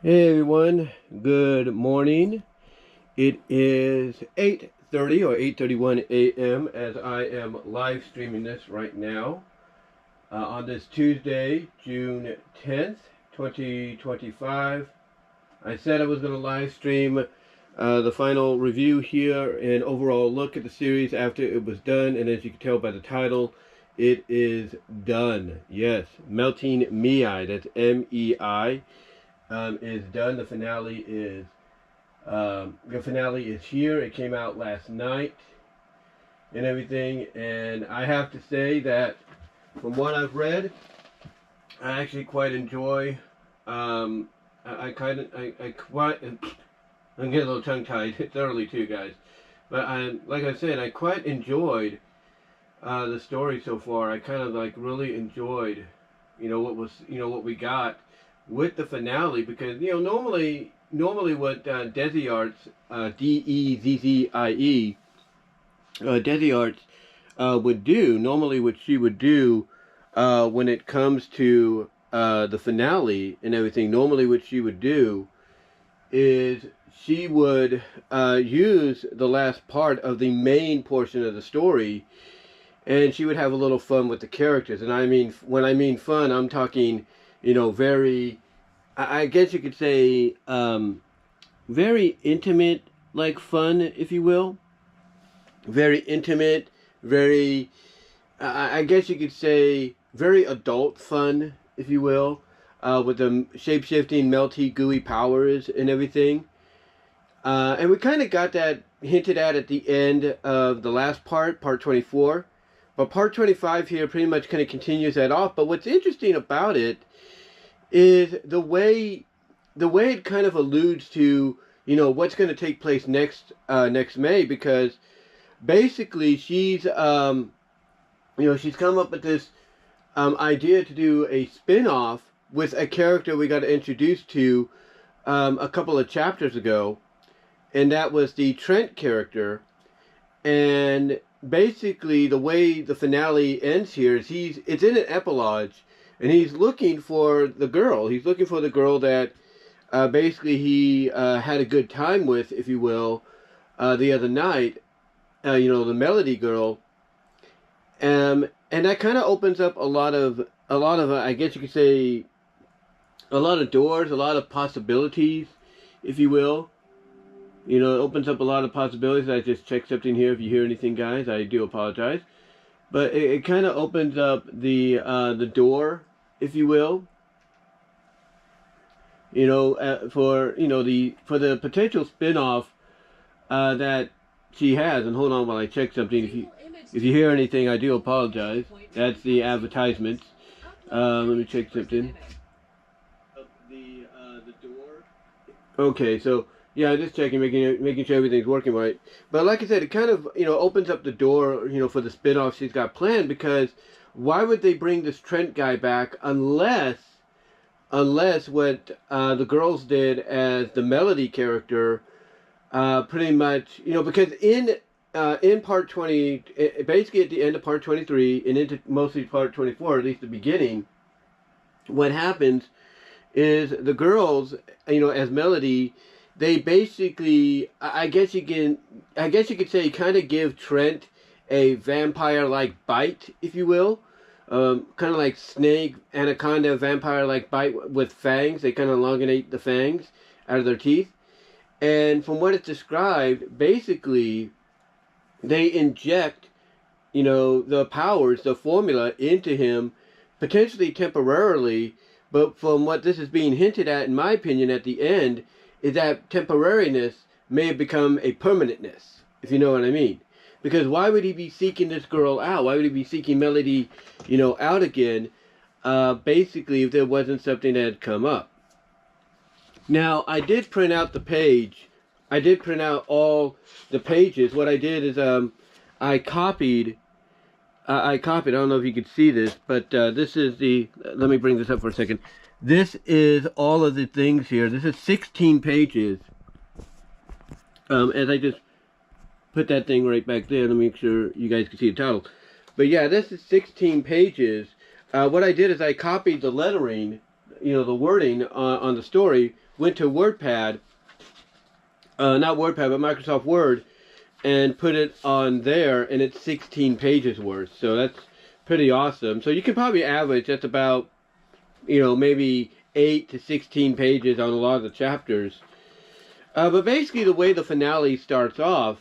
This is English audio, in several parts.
Hey everyone, good morning. It is 8:30 or 8:31 a.m. as I am live streaming this right now on this Tuesday, June 10th, 2025. I said I was going to live stream the final review here and overall look at the series after it was done, and as you can tell by the title, it is done. Yes, Melting Mei, that's M-E-I. Is done. The finale is here. It came out last night and everything. And I have to say that from what I've read, I actually quite enjoy. I quite. I'm getting a little tongue tied. It's early too, guys. But like I said, I quite enjoyed the story so far. I kind of really enjoyed, what we got with the finale, because normally what Desi Arts, Dezzie, Desi Arts would do, normally what she would do when it comes to the finale and everything, normally what she would do is she would use the last part of the main portion of the story, and she would have a little fun with the characters. And I mean, when I mean fun, I'm talking, very, I guess you could say, very intimate, like fun, if you will. Very intimate, very, I guess you could say, very adult fun, if you will, with the shape-shifting, melty, gooey powers and everything. And we kind of got that hinted at the end of the last part 24. But part 25 here pretty much kind of continues that off. But what's interesting about it is the way it kind of alludes to, what's going to take place next May, because basically she's she's come up with this idea to do a spin-off with a character we got introduced to a couple of chapters ago, and that was the Trent character. And basically the way the finale ends here is it's in an epilogue, and he's looking for the girl. He's looking for the girl that basically he had a good time with, if you will, the other night. The Melody girl. And that kind of opens up a lot of I guess you could say, a lot of doors, a lot of possibilities, if you will. It opens up a lot of possibilities. I just checked something here. If you hear anything, guys, I do apologize. But it kind of opens up the door, if you will. For the potential spinoff that she has. And hold on while I check something. If you hear anything, I do apologize. That's the advertisements. Let me check something. The door. Okay, so yeah, just checking, making sure everything's working right. But like I said, it kind of opens up the door for the spinoff she's got planned, because why would they bring this Trent guy back unless what the girls did as the Melody character, pretty much, because in part 20, basically at the end of part 23 and into mostly part 24, at least the beginning, what happens is the girls, as Melody, they basically, I guess you could say, kind of give Trent a vampire-like bite, if you will. Kind of like snake, anaconda, vampire-like bite with fangs. They kind of elongate the fangs out of their teeth. And from what it's described, basically, they inject, the powers, the formula into him, potentially temporarily. But from what this is being hinted at, in my opinion, at the end, is that temporariness may have become a permanentness, if you know what I mean. Because why would he be seeking this girl out? Why would he be seeking Melody, out again? Basically, if there wasn't something that had come up. Now, I did print out the page. I did print out all the pages. What I did is I copied. I don't know if you could see this, but this is the. Let me bring this up for a second. This is all of the things here. This is 16 pages. As I just put that thing right back there to make sure you guys can see the title. But yeah, this is 16 pages. What I did is I copied the lettering the wording on the story, went to WordPad, not WordPad, but Microsoft Word, and put it on there, and it's 16 pages worth. So that's pretty awesome. So you can probably average that's about, maybe 8 to 16 pages on a lot of the chapters. But basically the way the finale starts off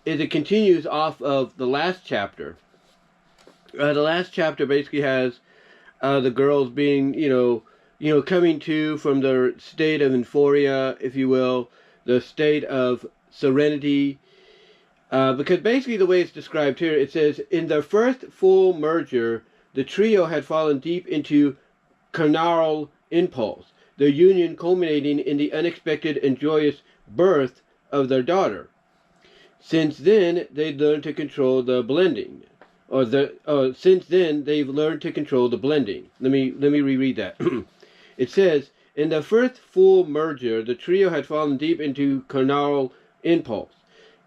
is it continues off of the last chapter. The last chapter basically has the girls being, coming to from their state of euphoria, if you will, the state of serenity. Because basically the way it's described here, it says, in their first full merger, the trio had fallen deep into carnal impulse, their union culminating in the unexpected and joyous birth of their daughter. Since then, they've learned to control the blending. Since then, they've learned to control the blending. Let me reread that. It says, in the first full merger, the trio had fallen deep into carnal impulse,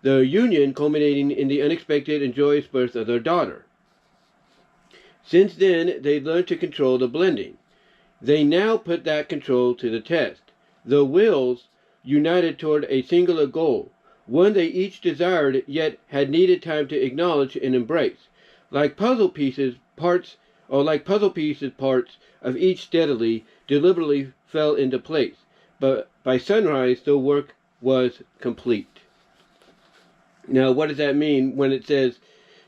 the union culminating in the unexpected and joyous birth of their daughter. Since then, they've learned to control the blending. They now put that control to the test. The wills united toward a singular goal, one they each desired yet had needed time to acknowledge and embrace. Like puzzle pieces, parts of each steadily, deliberately fell into place. But by sunrise, the work was complete. Now, what does that mean when it says,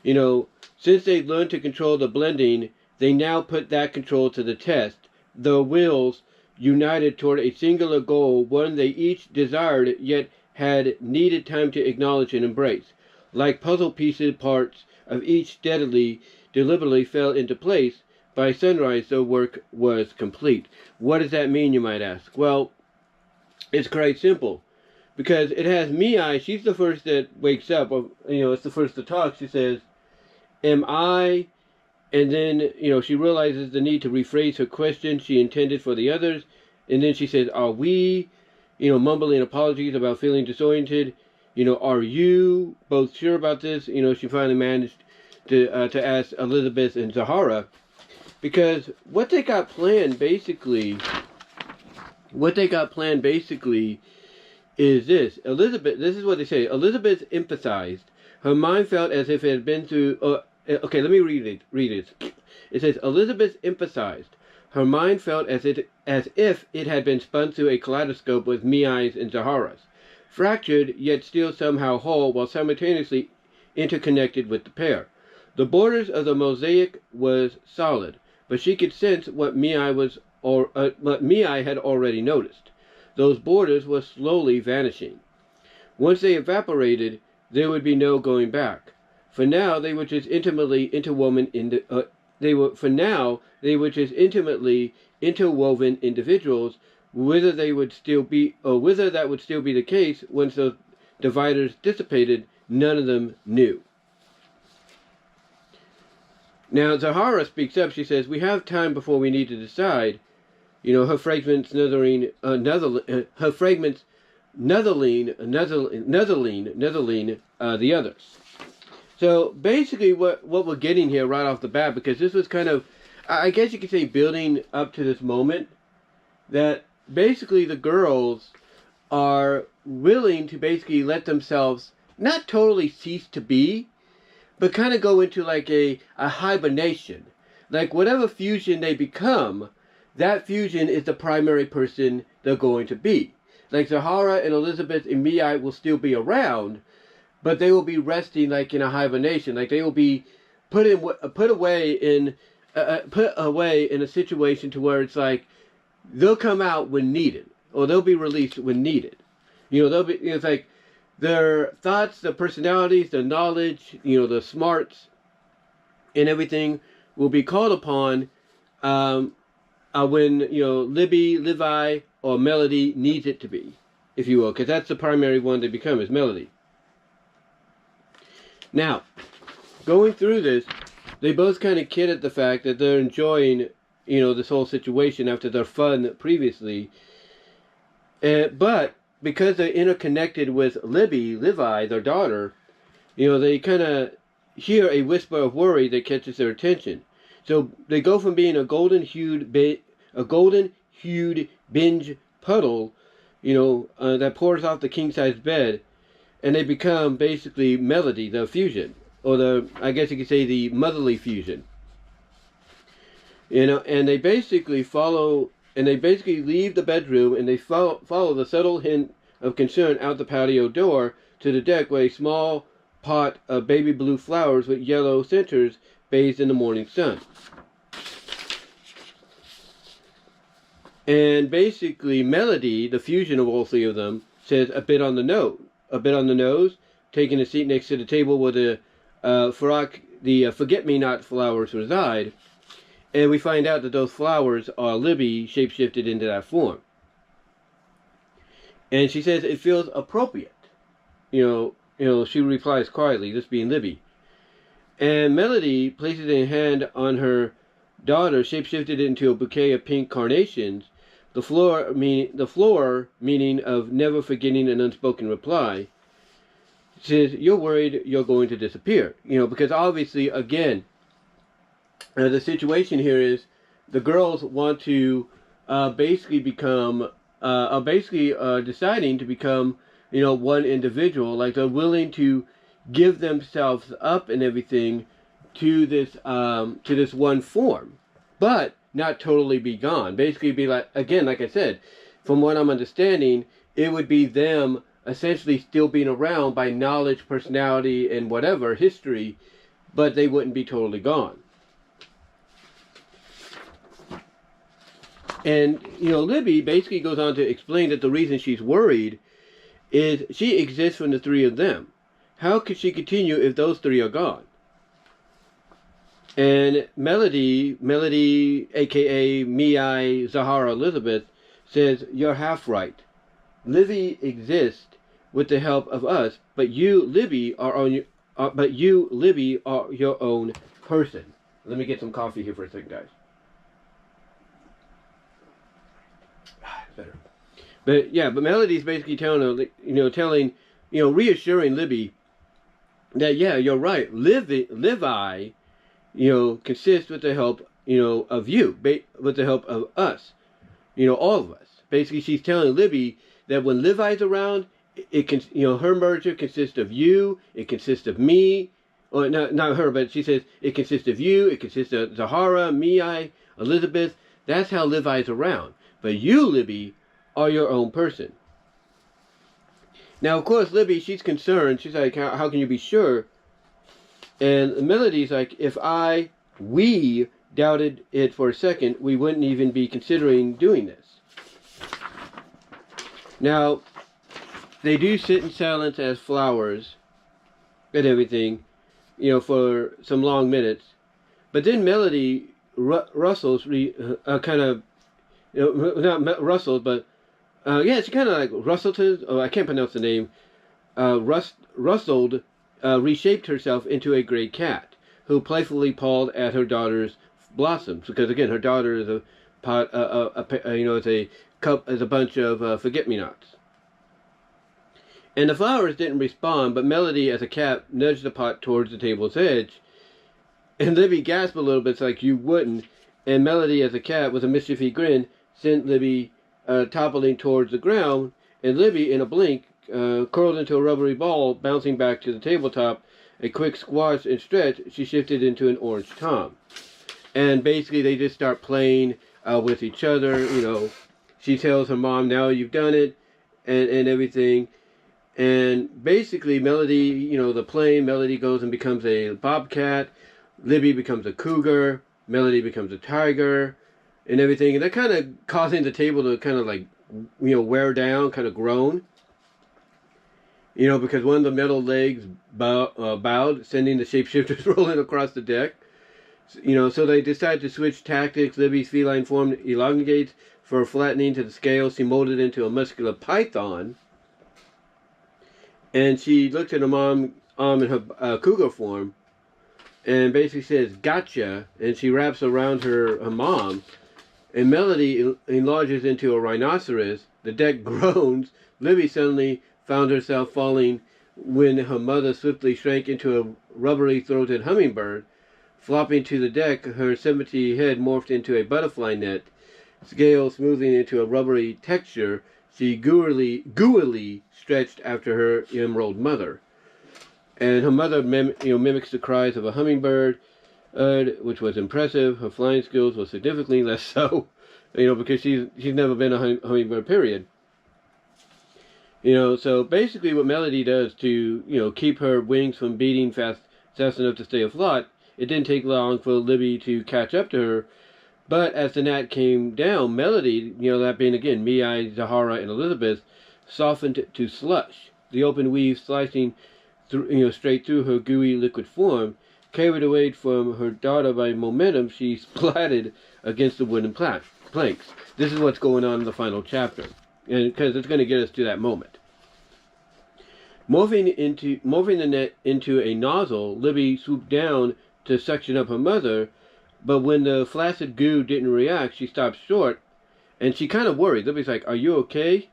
since they've learned to control the blending, they now put that control to the test. The wills united toward a singular goal, one they each desired yet had needed time to acknowledge and embrace. Like puzzle pieces, parts of each deliberately fell into place. By sunrise, the work was complete. What does that mean, you might ask? Well, it's quite simple. Because it has Mii, she's the first that wakes up, it's the first to talk. She says, am I? And then, she realizes the need to rephrase her question she intended for the others. And then she says, are we? Mumbling apologies about feeling disoriented. Are you both sure about this? She finally managed to ask Elizabeth and Zahara. Because what they got planned basically is this. This is what they say. Elizabeth emphasized. Her mind felt as if it had been through... okay, let me read it. It says, Elizabeth emphasized. Her mind felt as if it had been spun through a kaleidoscope with Mii's and Zahara's. Fractured, yet still somehow whole, while simultaneously interconnected with the pair. The borders of the mosaic was solid, but she could sense what what Mii had already noticed. Those borders were slowly vanishing. Once they evaporated, there would be no going back. For now, they were just intimately interwoven individuals. Whether that would still be the case once those dividers dissipated, none of them knew. Now Zahara speaks up. She says, "We have time before we need to decide." Her fragments nuzzling the others. So basically what we're getting here right off the bat, because this was kind of, I guess you could say, building up to this moment, that basically the girls are willing to basically let themselves not totally cease to be, but kind of go into like a hibernation. Like whatever fusion they become, that fusion is the primary person they're going to be. Like Zahara and Elizabeth and Mii will still be around, but they will be resting like in a hibernation. Like they will be put away in a situation to where it's like they'll come out when needed, or they'll be released when needed. It's like their thoughts, their personalities, their knowledge, the smarts, and everything will be called upon when Levi or Melody needs it to be, if you will, because that's the primary one they become, is Melody. Now, going through this, they both kind of kid at the fact that they're enjoying, this whole situation after their fun previously. But because they're interconnected with Levi, their daughter, they kind of hear a whisper of worry that catches their attention. So they go from being a golden-hued hued binge puddle, that pours off the king-size bed, and they become basically Melody, the fusion, or I guess you could say the motherly fusion. And they basically leave the bedroom, and they follow the subtle hint of concern out the patio door to the deck where a small pot of baby blue flowers with yellow centers bathed in the morning sun. And basically, Melody, the fusion of all three of them, says a bit on the nose, taking a seat next to the table where the forget-me-not flowers reside. And we find out that those flowers are Libby shapeshifted into that form. And she says it feels appropriate. She replies quietly, this being Libby. And Melody places a hand on her daughter, shapeshifted into a bouquet of pink carnations. The floor meaning of never forgetting an unspoken reply. She says, you're worried you're going to disappear. Because obviously, again, the situation here is the girls want to basically become, deciding to become, one individual. Like they're willing to give themselves up and everything to this one form, but not totally be gone. Basically, be like I said, from what I'm understanding, it would be them essentially still being around by knowledge, personality, and whatever history, but they wouldn't be totally gone. And, Libby basically goes on to explain that the reason she's worried is she exists from the three of them. How could she continue if those three are gone? And Melody, aka Me-I Zahara Elizabeth, says, you're half right. Libby exists with the help of us, but you, Libby, are your own person. Let me get some coffee here for a second, guys. Better. But Melody's basically telling reassuring Libby that, yeah, you're right. Levi, consists with the help, of you, with the help of us, all of us. Basically, she's telling Libby that when Levi's around, it can, her merger consists of you, it consists of me, or not her, but she says it consists of you, it consists of Zahara, Me-I, Elizabeth. That's how Levi's around. But you, Libby, are your own person. Now, of course, Libby, she's concerned. She's like, how can you be sure? And Melody's like, if we doubted it for a second, we wouldn't even be considering doing this. Now, they do sit in silence as flowers and everything, for some long minutes. But then Melody rustles, kind of, not rustled, but she kind of like rustled. I can't pronounce the name. Rustled, reshaped herself into a gray cat, who playfully pawed at her daughter's blossoms. Because again, her daughter is a pot. It's a cup, is a bunch of forget-me-nots. And the flowers didn't respond, but Melody, as a cat, nudged the pot towards the table's edge. And Libby gasped a little bit, it's like, you wouldn't. And Melody, as a cat, with a mischievous grin, sent Libby toppling towards the ground, and Libby, in a blink, curled into a rubbery ball, bouncing back to the tabletop. A quick squash and stretch, she shifted into an orange tom. And basically, they just start playing with each other. She tells her mom, now you've done it, and everything. And basically, Melody, Melody goes and becomes a bobcat. Libby becomes a cougar. Melody becomes a tiger. And everything, and that kind of causing the table to kind of like, wear down, kind of groan. Because one of the metal legs bowed, sending the shapeshifters rolling across the deck. So they decide to switch tactics. Libby's feline form elongates for flattening to the scale. She molded into a muscular python. And she looks at her mom in her cougar form, and basically says, gotcha. And she wraps around her mom. And Melody enlarges into a rhinoceros. The deck groans. Libby suddenly found herself falling when her mother swiftly shrank into a rubbery-throated hummingbird. Flopping to the deck, her 70 head morphed into a butterfly net. scale smoothing into a rubbery texture, she gooily stretched after her emerald mother. And her mother mimics the cries of a hummingbird, which was impressive. Her flying skills were significantly less so, because she's never been a hummingbird, period. So basically what Melody does to, keep her wings from beating fast enough to stay afloat, it didn't take long for Libby to catch up to her. But as the gnat came down, Melody, that being again Mi, Zahara, and Elizabeth, softened to slush. The open weave slicing through, straight through her gooey liquid form. Carried away from her daughter by momentum, she splatted against the wooden planks. This is what's going on in the final chapter, and because it's going to get us to that moment. Morphing the net into a nozzle, Libby swooped down to suction up her mother, but when the flaccid goo didn't react, she stopped short, and she kind of worried. Libby's like, "Are you okay?"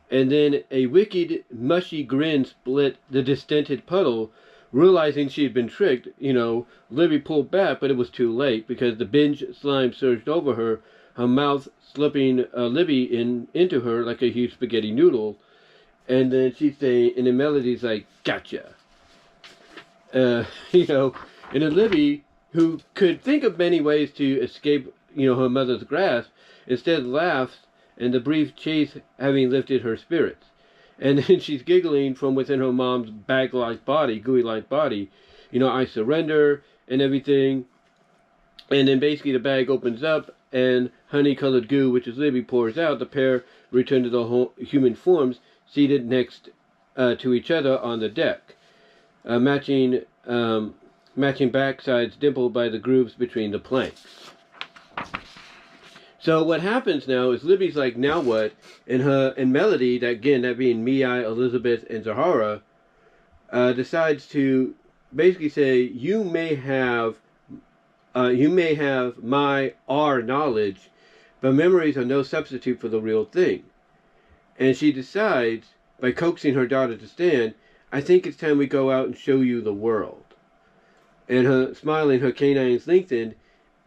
And then a wicked, mushy grin split the distended puddle. Realizing she had been tricked, Libby pulled back, but it was too late because the binge slime surged over her, her mouth slipping Libby into her like a huge spaghetti noodle. And then she's saying, and then Melody's like, "Gotcha." And then Libby, who could think of many ways to escape, her mother's grasp, instead laughs, and the brief chase having lifted her spirits. And then she's giggling from within her mom's bag-like body, gooey-like body. "I surrender," and everything. And then basically the bag opens up, and honey-colored goo, which is Libby, pours out. The pair return to their human forms, seated next to each other on the deck. Matching backsides dimpled by the grooves between the planks. So what happens now is Libby's like, "Now what?" And Melody, that being Mi, Elizabeth, and Zahara, decides to basically say, you may have our knowledge, but memories are no substitute for the real thing. And she decides, by coaxing her daughter to stand, "I think it's time we go out and show you the world." And her smiling, her canines lengthened,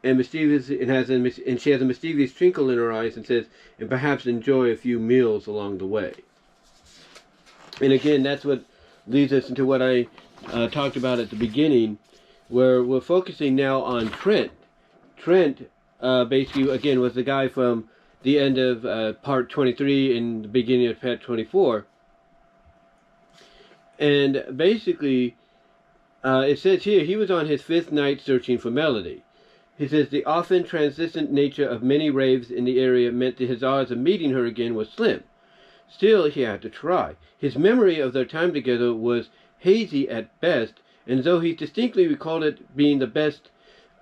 and mischievous, and she has a mischievous twinkle in her eyes, and says, "And perhaps enjoy a few meals along the way." And again, that's what leads us into what I talked about at the beginning, where we're focusing now on Trent. Trent, basically, again, was the guy from the end of part 23 and the beginning of part 24. And basically, it says here, he was on his 5th night searching for Melody. He says the often transient nature of many raves in the area meant that his odds of meeting her again was slim. Still, he had to try. His memory of their time together was hazy at best, and though he distinctly recalled it being the best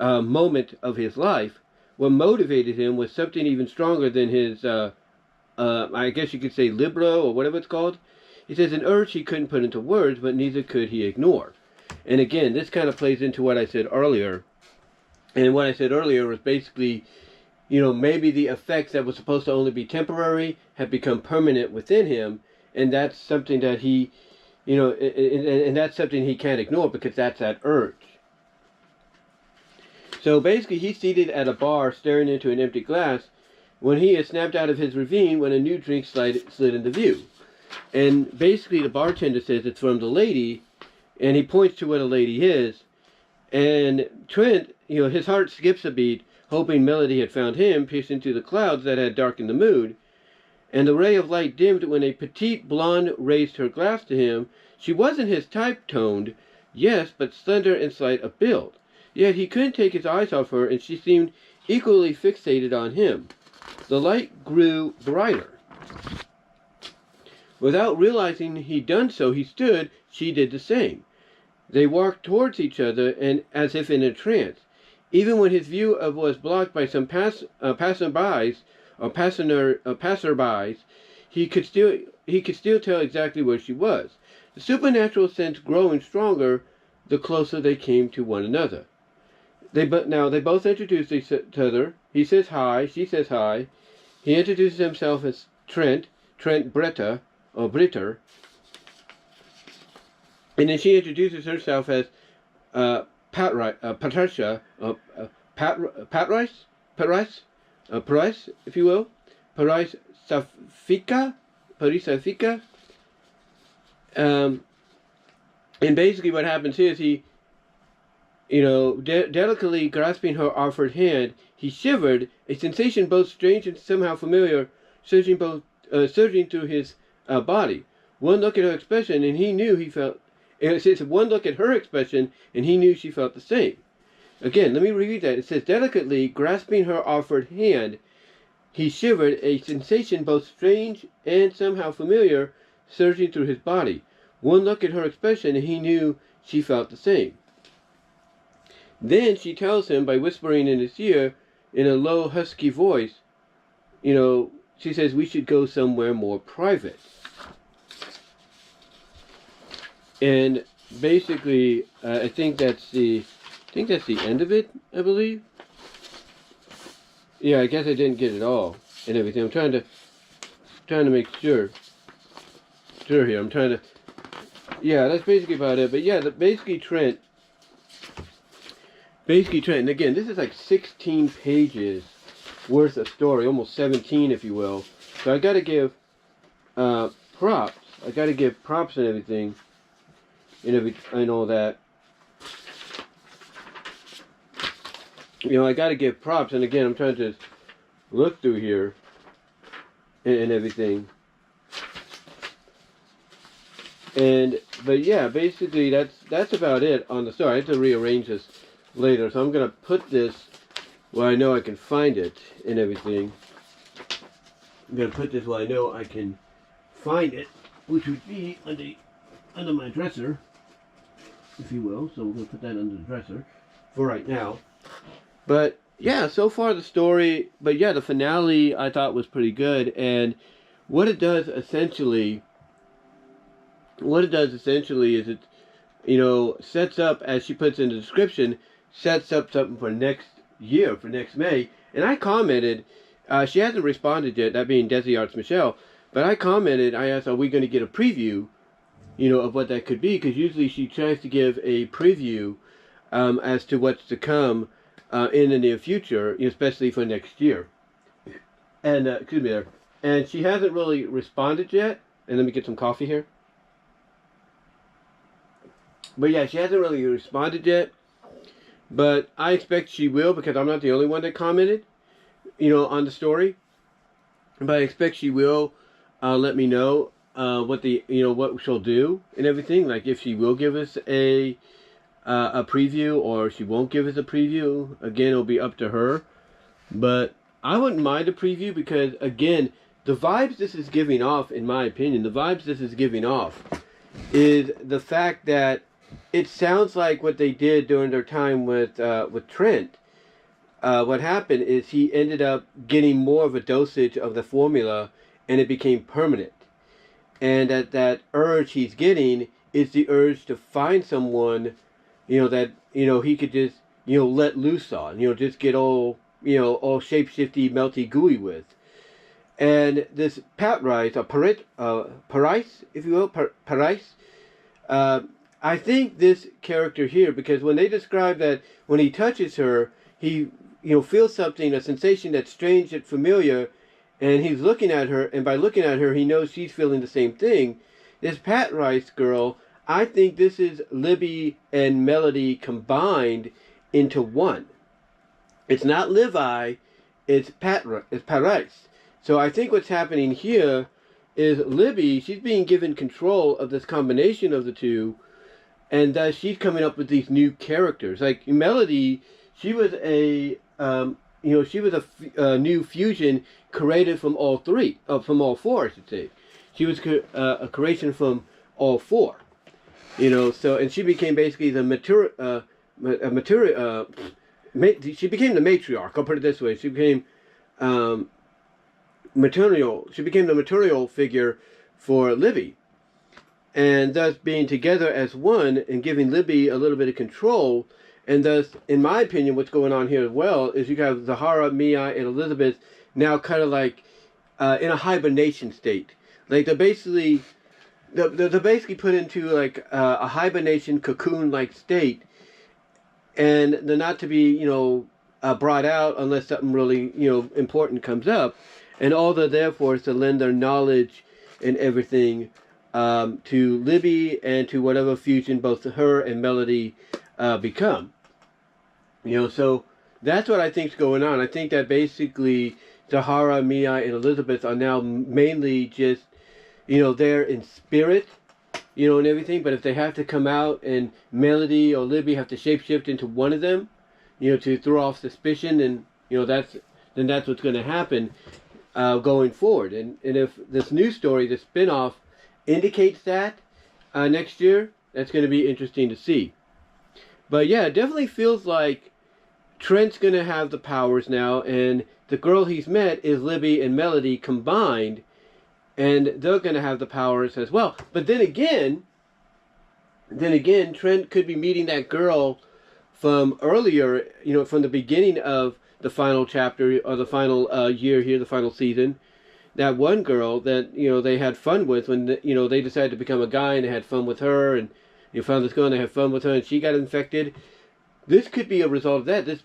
moment of his life, what motivated him was something even stronger than his, I guess you could say, libro, or whatever it's called. He says an urge he couldn't put into words, but neither could he ignore. And again, this kind of plays into what I said earlier. And what I said earlier was basically, maybe the effects that were supposed to only be temporary have become permanent within him, and that's something that he, and that's something he can't ignore because that's that urge. So basically, he's seated at a bar staring into an empty glass when he is snapped out of his ravine when a new drink slid into view. And basically, the bartender says it's from the lady, and he points to what a lady is. And Trent, his heart skips a beat, hoping Melody had found him, piercing through the clouds that had darkened the mood. And the ray of light dimmed when a petite blonde raised her glass to him. She wasn't his type, toned, yes, but slender and slight of build. Yet he couldn't take his eyes off her, and she seemed equally fixated on him. The light grew brighter. Without realizing he'd done so, he stood, she did the same. They walked towards each other, and as if in a trance. Even when his view was blocked by some passerbys, he could still tell exactly where she was. The supernatural sense growing stronger the closer they came to one another. They both introduced each other. He says hi, she says hi. He introduces himself as Trent Britter, and then she introduces herself as Patricia, Patrice, Paris, if you will, Paris Safika, Paris Safika. And basically what happens here is he, delicately grasping her offered hand, he shivered, a sensation both strange and somehow familiar, surging through his body. One look at her expression, and he knew he felt. It says one look at her expression, and he knew she felt the same. Again, let me repeat that. It says delicately grasping her offered hand, he shivered, a sensation both strange and somehow familiar, surging through his body. One look at her expression, and he knew she felt the same. Then she tells him by whispering in his ear, in a low, husky voice, she says, we should go somewhere more private. And basically, I think that's the end of it, I believe. Yeah, I guess I didn't get it all and everything. I'm trying to make sure here. I'm trying to. Yeah, that's basically about it. But yeah, basically Trent. And again, this is like 16 pages worth of story, almost 17, if you will. So I got to give props. I got to give props and everything, and all that. I got to give props. And again, I'm trying to look through here and everything. But yeah, basically that's about it on the story. I have to rearrange this later, so I'm gonna put this where I know I can find it and everything. I'm gonna put this where I know I can find it, which would be under my dresser, if you will. So we're gonna put that under the dresser for right now. But yeah, so far the story. But yeah, the finale I thought was pretty good, and what it does essentially is it, sets up, as she puts in the description, sets up something for next year, for next May. And I commented, she hasn't responded yet, that being Desi Arts Michelle, but I commented, I asked, are we going to get a preview, of what that could be? Because usually she tries to give a preview as to what's to come in the near future, especially for next year. And, excuse me there. And she hasn't really responded yet. And let me get some coffee here. But yeah, she hasn't really responded yet. But I expect she will, because I'm not the only one that commented, on the story. But I expect she will let me know what she'll do and everything. Like if she will give us a preview, or she won't give us a preview. Again, it'll be up to her. But I wouldn't mind a preview, because again, the vibes this is giving off, in my opinion, is the fact that it sounds like what they did during their time with Trent. What happened is he ended up getting more of a dosage of the formula, and it became permanent. And that urge he's getting is the urge to find someone, that he could just let loose on, just get all shape-shifty, melty, gooey with. And this Paris, if you will, Paris. I think this character here, because when they describe that when he touches her, he feels something, a sensation that's strange yet familiar, and he's looking at her, and by looking at her, he knows she's feeling the same thing. This Pat Rice girl, I think this is Libby and Melody combined into one. It's not Levi, it's Pat Rice. So I think what's happening here is Libby, she's being given control of this combination of the two, and thus she's coming up with these new characters. Like Melody, she was a new fusion created from all four, I should say. She was a creation from all four. So, and she became basically the she became the matriarch. I'll put it this way: she became maternal. She became the maternal figure for Libby, and thus being together as one and giving Libby a little bit of control. And thus, in my opinion, what's going on here as well is you have Zahara, Mia, and Elizabeth now kind of like in a hibernation state. Like they're basically put into like a hibernation cocoon-like state, and they're not to be brought out unless something really, important comes up. And all they're there for is to lend their knowledge and everything to Libby and to whatever fusion both her and Melody become. So that's what I think's going on. I think that basically Zahara, Mia, and Elizabeth are now mainly just, there in spirit, and everything. But if they have to come out and Melody or Libby have to shapeshift into one of them, to throw off suspicion, and that's what's going to happen going forward. And if this new story, the spinoff, indicates that next year, that's going to be interesting to see. But yeah, it definitely feels like Trent's going to have the powers now, and the girl he's met is Libby and Melody combined, and they're going to have the powers as well. But then again, Trent could be meeting that girl from earlier, from the beginning of the final chapter, or the final year here, the final season. That one girl that, they had fun with when, they decided to become a guy, and they had fun with her, and found this girl and they had fun with her, and she got infected. This could be a result of that. This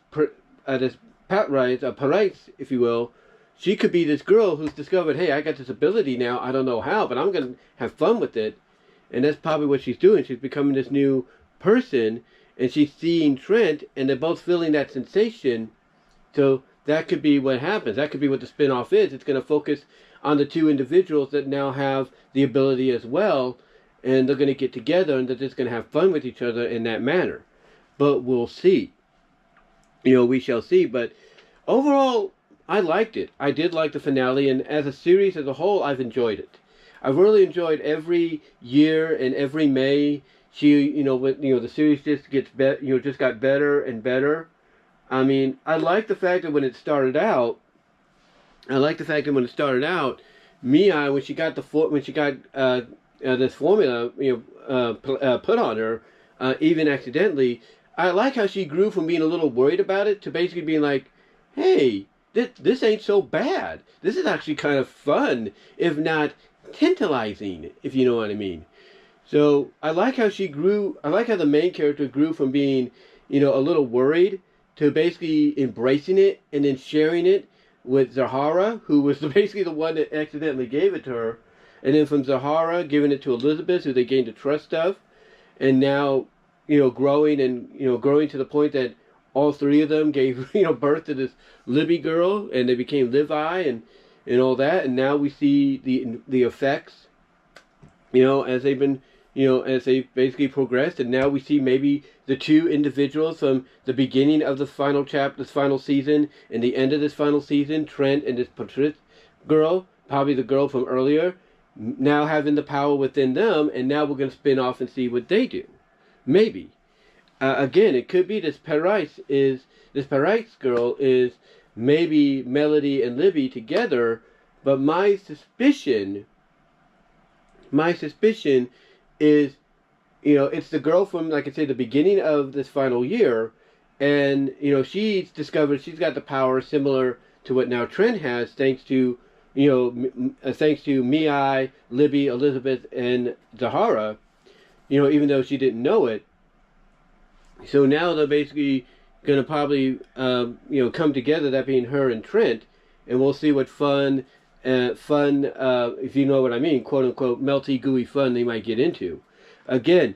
Parais, if you will, she could be this girl who's discovered, hey, I got this ability now. I don't know how, but I'm going to have fun with it. And that's probably what she's doing. She's becoming this new person, and she's seeing Trent, and they're both feeling that sensation. So that could be what happens. That could be what the spinoff is. It's going to focus on the two individuals that now have the ability as well, and they're going to get together, and they're just going to have fun with each other in that manner. But we'll see. We shall see. But overall, I liked it. I did like the finale, and as a series as a whole, I've enjoyed it. I've really enjoyed every year and every May. The series just gets just got better and better. I mean, I like the fact that when it started out, Mia, when she got this formula, put on her, even accidentally, I like how she grew from being a little worried about it to basically being like, hey, this ain't so bad. This is actually kind of fun, if not tantalizing, if you know what I mean. So I like how she grew. I like how the main character grew from being, a little worried to basically embracing it and then sharing it with Zahara, who was basically the one that accidentally gave it to her. And then from Zahara, giving it to Elizabeth, who they gained the trust of. And now, growing to the point that all three of them gave, birth to this Libby girl, and they became Levi and all that. And now we see the effects, as they've been, as they basically progressed. And now we see maybe the two individuals from the beginning of the final chapter, this final season, and the end of this final season, Trent and this Patrice girl, probably the girl from earlier, now having the power within them, and now we're going to spin off and see what they do. Maybe. Again, it could be this Parais girl is maybe Melody and Libby together, but my suspicion is, it's the girl from, like I said, the beginning of this final year, and, she's discovered she's got the power similar to what now Trent has, thanks to Mia, Libby, Elizabeth, and Zahara, even though she didn't know it. So now they're basically going to probably, come together, that being her and Trent, and we'll see what fun, if you know what I mean, quote-unquote, melty, gooey fun they might get into. Again,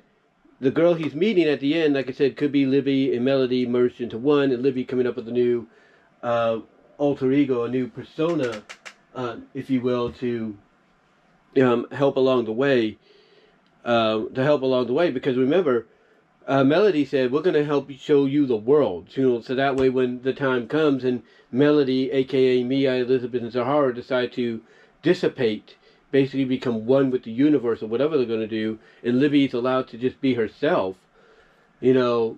the girl he's meeting at the end, like I said, could be Libby and Melody merged into one, and Libby coming up with a new alter ego, a new persona, if you will, to help along the way. Because remember, Melody said, we're going to help show you the world, so that way when the time comes and Melody, aka Mia, Elizabeth, and Zahara decide to dissipate, basically become one with the universe or whatever they're going to do, and Libby's allowed to just be herself, she'll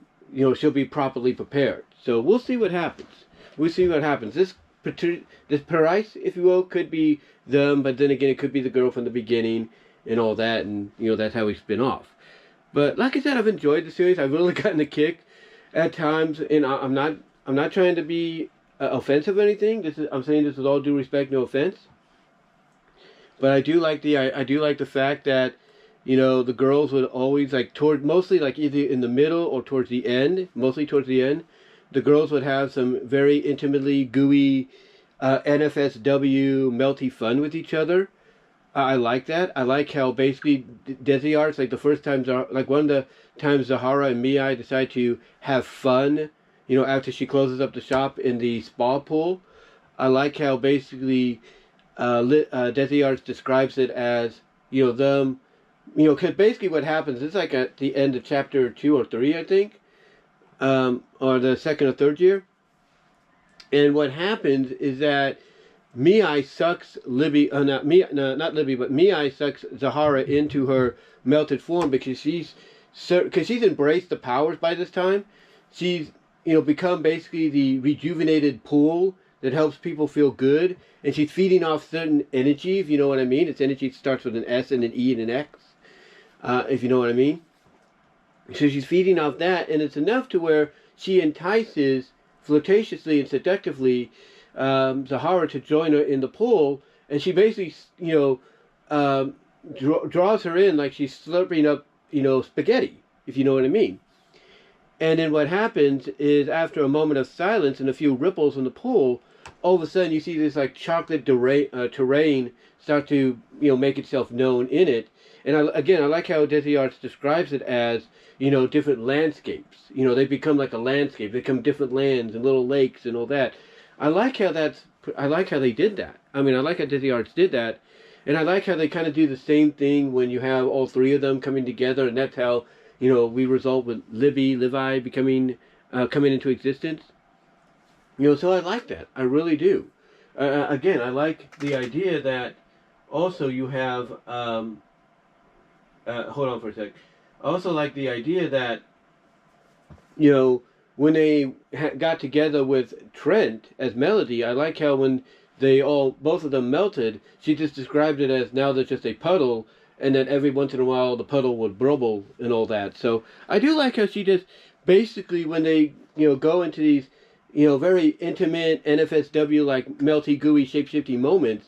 be properly prepared. So we'll see what happens. This Parais, if you will, could be them, but then again, it could be the girl from the beginning and all that, and that's how we spin off. But like I said, I've enjoyed the series. I've really gotten a kick at times, and I'm not trying to be offensive or anything. I'm saying this with all due respect, no offense. But I do like the fact that the girls would always mostly either in the middle or towards the end, mostly towards the end, the girls would have some very intimately gooey NFSW melty fun with each other. I like that. I like how basically Desi Arts, like the first time, like one of the times Zahara and Miyai decide to have fun, you know, after she closes up the shop in the spa pool. I like how basically Desi Arts describes it as, you know, them, you know, because basically what happens, it's like at the end of chapter 2 or 3, I think, or the second or third year. And what happens is that Miyai sucks Libby, not Libby, but Miyai sucks Zahara into her melted form because she's embraced the powers by this time. She's, you know, become basically the rejuvenated pool that helps people feel good, and she's feeding off certain energy, if you know what I mean. It's energy that starts with an S and an E and an X, if you know what I mean. So she's feeding off that, and it's enough to where she entices flirtatiously and seductively Zahara to join her in the pool, and she basically, you know, draws her in like she's slurping up, you know, spaghetti, if you know what I mean. And then what happens is, after a moment of silence and a few ripples in the pool, all of a sudden you see this like chocolate terrain start to, you know, make itself known in it. And I like how Desi Arts describes it as, you know, different landscapes. You know, they become like a landscape. They become different lands and little lakes and all that. I like how they did that. I mean, I like how Desi Arts did that. And I like how they kind of do the same thing when you have all three of them coming together. And that's how, you know, we result with Levi becoming, coming into existence. You know, so I like that. I really do. Again, I like the idea that also you have, hold on for a sec. I also like the idea that, you know, when they got together with Trent as Melody, I like how when both of them melted, she just described it as now there's just a puddle, and then every once in a while the puddle would bubble and all that. So I do like how she just basically, when they, you know, go into these, you know, very intimate NFSW like melty, gooey, shape-shifting moments,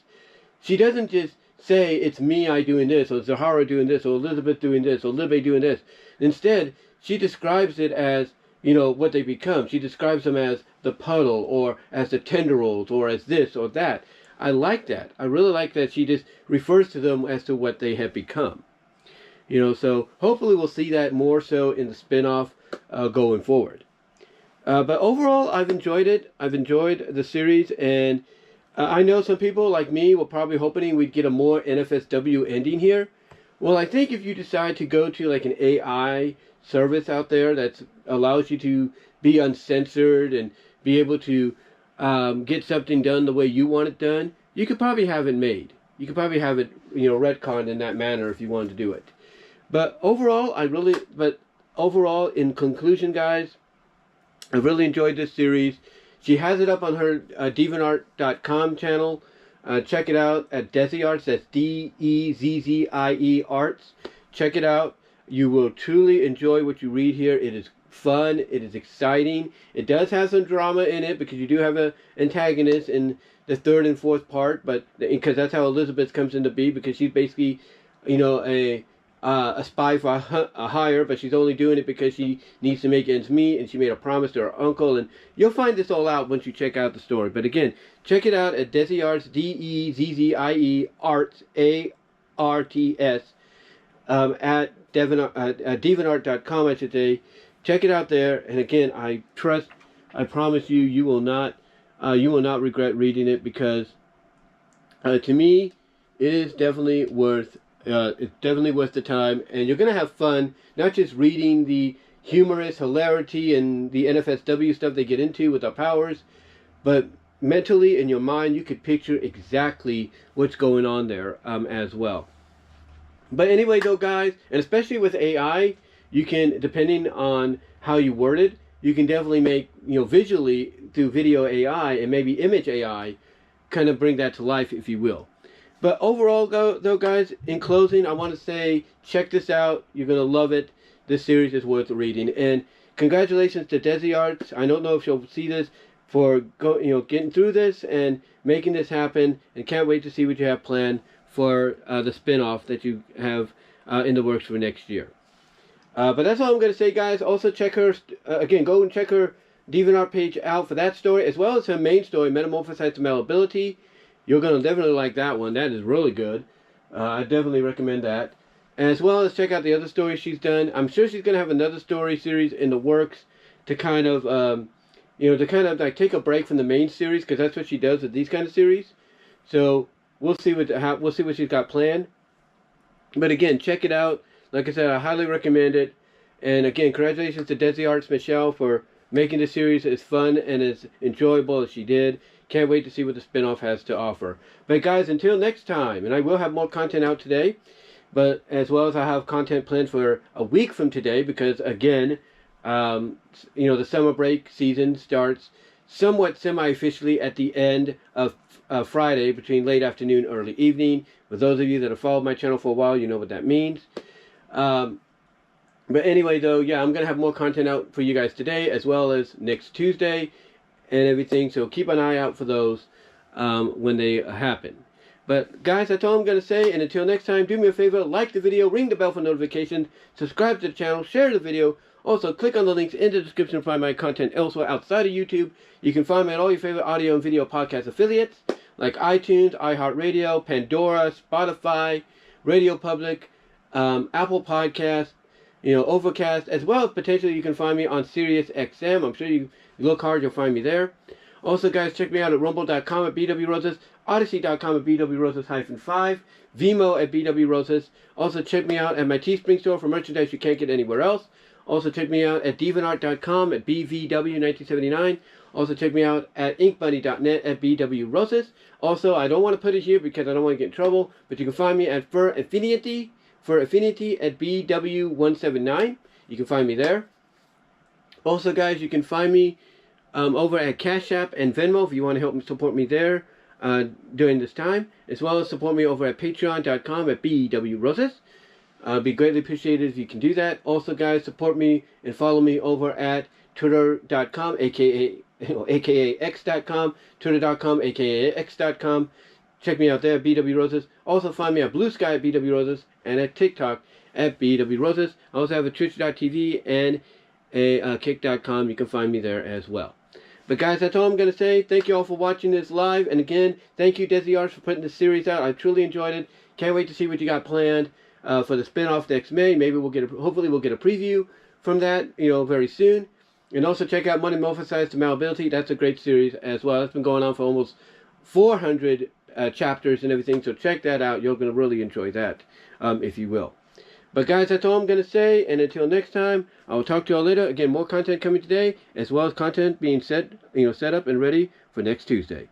she doesn't just say it's Miyai doing this, or Zahara doing this, or Elizabeth doing this, or Libby doing this. Instead, she describes it as, you know, what they become. She describes them as the puddle, or as the tendrils, or as this or that. I like that. I really like that she just refers to them as to what they have become. You know, so hopefully we'll see that more so in the spin-off going forward. But overall, I've enjoyed it. I've enjoyed the series, and I know some people like me were probably hoping we'd get a more NFSW ending here. Well, I think if you decide to go to like an AI service out there that allows you to be uncensored and be able to get something done the way you want it done, you could probably have it made. You could probably have it, you know, retconned in that manner if you wanted to do it. But overall, in conclusion, guys, I really enjoyed this series. She has it up on her DeviantArt.com channel. Check it out at Desi Arts. That's DEZZIE Arts. Check it out. You will truly enjoy what you read here. It is fun. It is exciting. It does have some drama in it because you do have an antagonist in the third and fourth part, but because that's how Elizabeth comes into be, because she's basically, you know, a spy for a hire, but she's only doing it because she needs to make ends meet, and she made a promise to her uncle, and you'll find this all out once you check out the story. But again, check it out at Desi Arts, DEZZIE Arts, ARTS, at DeviantArt.com, I should say. Check it out there, and again, I promise you, you will not regret reading it, because to me, it is definitely worth. It's definitely worth the time, and you're going to have fun, not just reading the humorous hilarity and the NFSW stuff they get into with our powers, but mentally in your mind you could picture exactly what's going on there as well. But anyway though, guys, and especially with AI, you can, depending on how you word it, you can definitely make, you know, visually through video AI and maybe image AI, kind of bring that to life, if you will. But overall, though, guys, in closing, I want to say, check this out. You're going to love it. This series is worth reading. And congratulations to Desi Arts. I don't know if she'll see this, for getting through this and making this happen. And can't wait to see what you have planned for the spin-off that you have in the works for next year. But that's all I'm going to say, guys. Also, check her, again, go and check her DeviantArt page out for that story, as well as her main story, Metamorphosized to Malleability. You're going to definitely like that one. That is really good. I definitely recommend that. As well as check out the other stories she's done. I'm sure she's going to have another story series in the works to kind of, like take a break from the main series, because that's what she does with these kind of series. So we'll see what she's got planned. But again, check it out. Like I said, I highly recommend it. And again, congratulations to Desi Arts Michelle for making the series as fun and as enjoyable as she did. Can't wait to see what the spinoff has to offer. But guys, until next time, and I will have more content out today, but as well as I have content planned for a week from today, because again, the summer break season starts somewhat semi-officially at the end of Friday, between late afternoon and early evening. For those of you that have followed my channel for a while, you know what that means. But anyway, though, yeah, I'm going to have more content out for you guys today, as well as next Tuesday and everything. So keep an eye out for those when they happen. But guys, that's all I'm going to say. And until next time, do me a favor, like the video, ring the bell for notifications, subscribe to the channel, share the video. Also, click on the links in the description to find my content elsewhere outside of YouTube. You can find me at all your favorite audio and video podcast affiliates, like iTunes, iHeartRadio, Pandora, Spotify, Radio Public, Apple Podcasts, Overcast, as well as potentially you can find me on Sirius XM. I'm sure you look hard, you'll find me there. Also, guys, check me out at rumble.com at BWRoses, odyssey.com at BWRoses-5, VENMO at BWRoses. Also, check me out at my Teespring store for merchandise you can't get anywhere else. Also, check me out at deviantart.com at BVW1979. Also, check me out at inkbunny.net at BWRoses. Also, I don't want to put it here because I don't want to get in trouble, but you can find me at For Affinity at BW179. You can find me there. Also, guys, you can find me over at Cash App and Venmo if you want to help support me there during this time, as well as support me over at patreon.com at BWRoses. Be greatly appreciated if you can do that. Also, guys, support me and follow me over at twitter.com, aka x.com, twitter.com, aka x.com. Check me out there, BW Roses. Also find me at Blue Sky at BW Roses and at TikTok at BW Roses. I also have a twitch.tv and a kick.com. You can find me there as well. But guys, that's all I'm going to say. Thank you all for watching this live. And again, thank you, Desi Arts, for putting this series out. I truly enjoyed it. Can't wait to see what you got planned for the spinoff next May. Maybe hopefully we'll get a preview from that, very soon. And also check out Metamorphosized to Malleability. That's a great series as well. It's been going on for almost 400 chapters and everything, so check that out. You're going to really enjoy that, if you will. But guys, that's all I'm going to say, and until next time, I will talk to y'all later. Again, more content coming today, as well as content being set up and ready for next Tuesday.